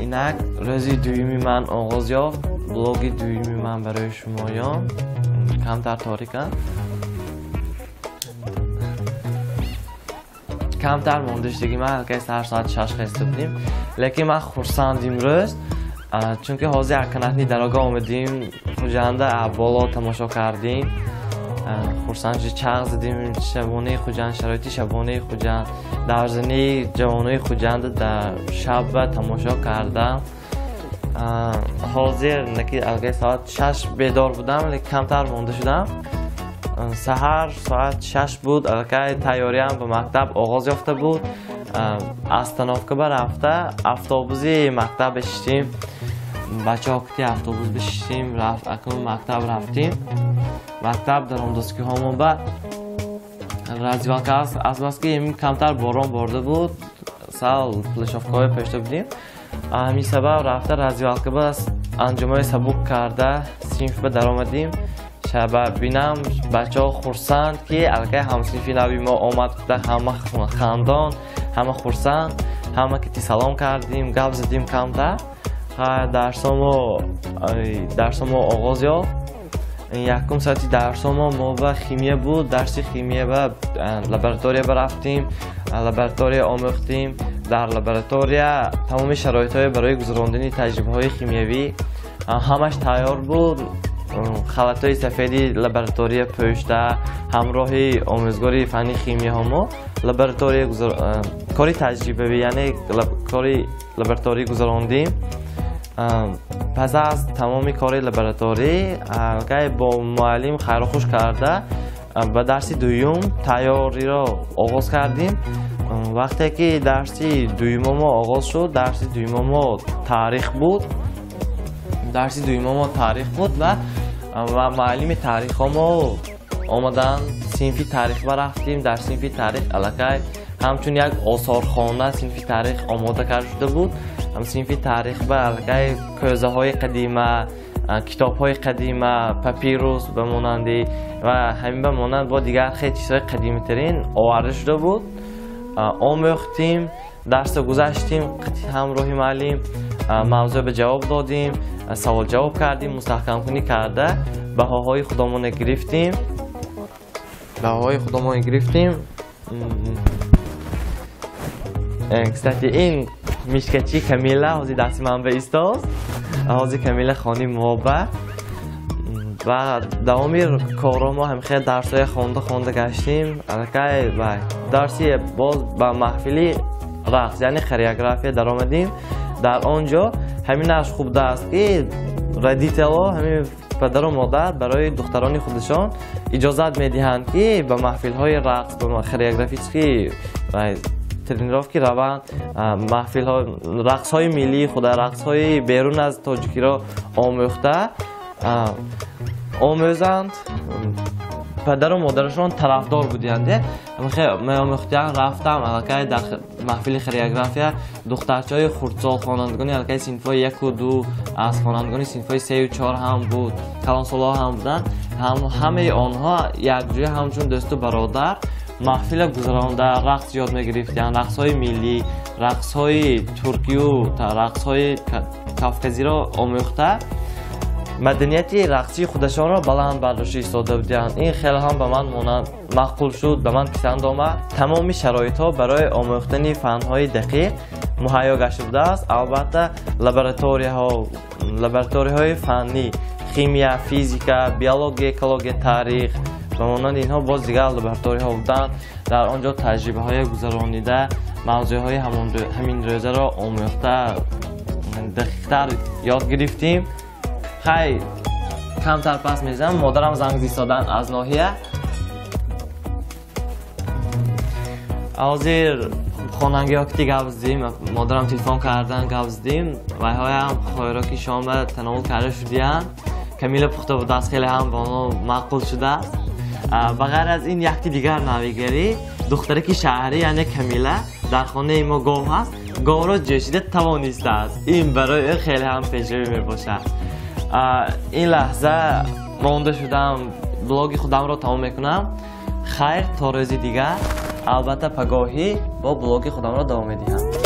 اینک روزی دویمی من آغاز یافت بلوگی دویمی من برای شمایان کمتر تاریکن کمتر موندشتگی من که هر ساعت 6 خسته بودیم لیکن من خورسندیم روز چون که حاضی اکناتنی درگاه آمدیم خوجنده بالا تماشا کردیم خورسند چغ زدیم شبانه خوجند شرایطی شبانه خوجند درزنی جوانه خوجند در شب تماشا کردم حاضر نکی الگه ساعت 6 بیدار بودم لیکن کمتر مونده شدم سحر ساعت 6 بود الگه تیاری هم به مکتب آغاز یافته بود استنافکه برفته اتوبوسی مکتب بشتیم بچه ها کتی اتوبوس بشتیم اکنون مکتب رفتیم مکتب در اندازکی همون بعد رزیوالکه از بس که همین کمتر باران برده بود سال پلشافکای پشته بودیم همین سبب رفته رزیوالکه بس انجامای سبک کرده سینف به در آمدیم شب بینم بچه ها خورسند که الگه همسینفی نوی ما آمد همه خاندان همه خورسند همه کتی سلام کردیم گپ زدیم کمتر درسامو آغاز یافت یکم ساعتی درسامو ما با خیمیه بود درسی خیمیه و لابراتوری برفتیم لابراتوری آموختیم در لابراتوری تمام شرایط های برای گذراندن تجربه های خیمیوی همش تیار بود خلط های سفیدی لابراتوری پشته همراهی آموزگاری فنی خیمیه همو لابراتوری کاری تجربه یعنی کاری لابراتوری گذراندیم پس از تمامی کار لابراتوری با معلم خیر و خوش کرده و درسی دویم تیاری را آغاز کردیم وقتی که درسی دویم ما آغاز شد درسی دویم ما تاریخ بود و معلم تاریخ ما آمدن سینفی تاریخ برفتیم در سینفی تاریخ علاقه همچون یک آثارخانه سینفی تاریخ آماده کرده شده بود هم سینفی تاریخ به علاقه کوزه های قدیمه کتاب های قدیمه پاپیروس بمانندی و همین بمانند با دیگر خیلی چیزهای قدیمی ترین آورده شده بود آموختیم درس گذاشتیم همراهی معلم موضوع به جواب دادیم سوال جواب کردیم مستحکم کنی کرده بهاهای خودمون گرفتیم کساتی این میشکچی کمیله هازی دستی من به ایستاست هازی کمیله خانی موابه و دوامی کارا ما هم خیلی درسای خونده گشتیم الکه درسی باز با محفلی رقص یعنی خریوگرافی در آمدیم در آنجا همین اش خوب دست که ردیتلا همین پدر و مادر برای دختران خودشان اجازت میدهند که به محفل های رقص به خریوگرافی ترینراف روند محفل ها رقص های ملی خود رقص های بیرون از تاجیکی را آموزند پدر و مادرشان طرفدار بودند من آموختم رفتم علاقه در محفل خریوگرافی دخترچهای خردسال خوانندگان علاقه صنفای 1 و 2 از خوانندگان صنفای 3 و 4 هم بود کلانسال‌ها هم بودند همه آنها یک جای همچون دوست و برادر محفل گذرانده رقص یاد می‌گرفتند رقص های ملی رقص های ترکی و رقص های کافکزی را آموخته مدنیتی رقصی خودشان را بلند برداشته ایستاده بودند این خیلی هم به من معقول شد به من پسند آمد تمامی شرایط ها برای آموختن فن های دقیق مهیا گشته بوده است البته لابراتوری های فنی خیمیا فیزیکا بیولوژی اکولوژی تاریخ و مانند اینها باز دیگر لابراتوری ها بودند در آنجا تجربه های گذرانیده موضوع های همین روزه را آموخته دقیق‌تر یاد گرفتیم خیلی کمتر پس میزنم مادرم زنگ ایستادن از ناحیه حاضر خاننگی ها کتی گپ زدیم مادرم تلفن کردن گپ زدیم و های هم خوراکی شام تناول کرده شدیان کمیله پخته بود است خیلی هم با ما معقول شده است بغیر از این یکی دیگر نویگری دختری که شهری یعنی کمیله در خانه ما گاو هست گاو را جوشیده توانسته است این برای خیلی هم پیشروی می باشد این لحظه مانده شدم بلاگ خودم را تمام میکنم خیر تا روزی دیگر البته پگاهی با بلاگ خودم را دوام میدهم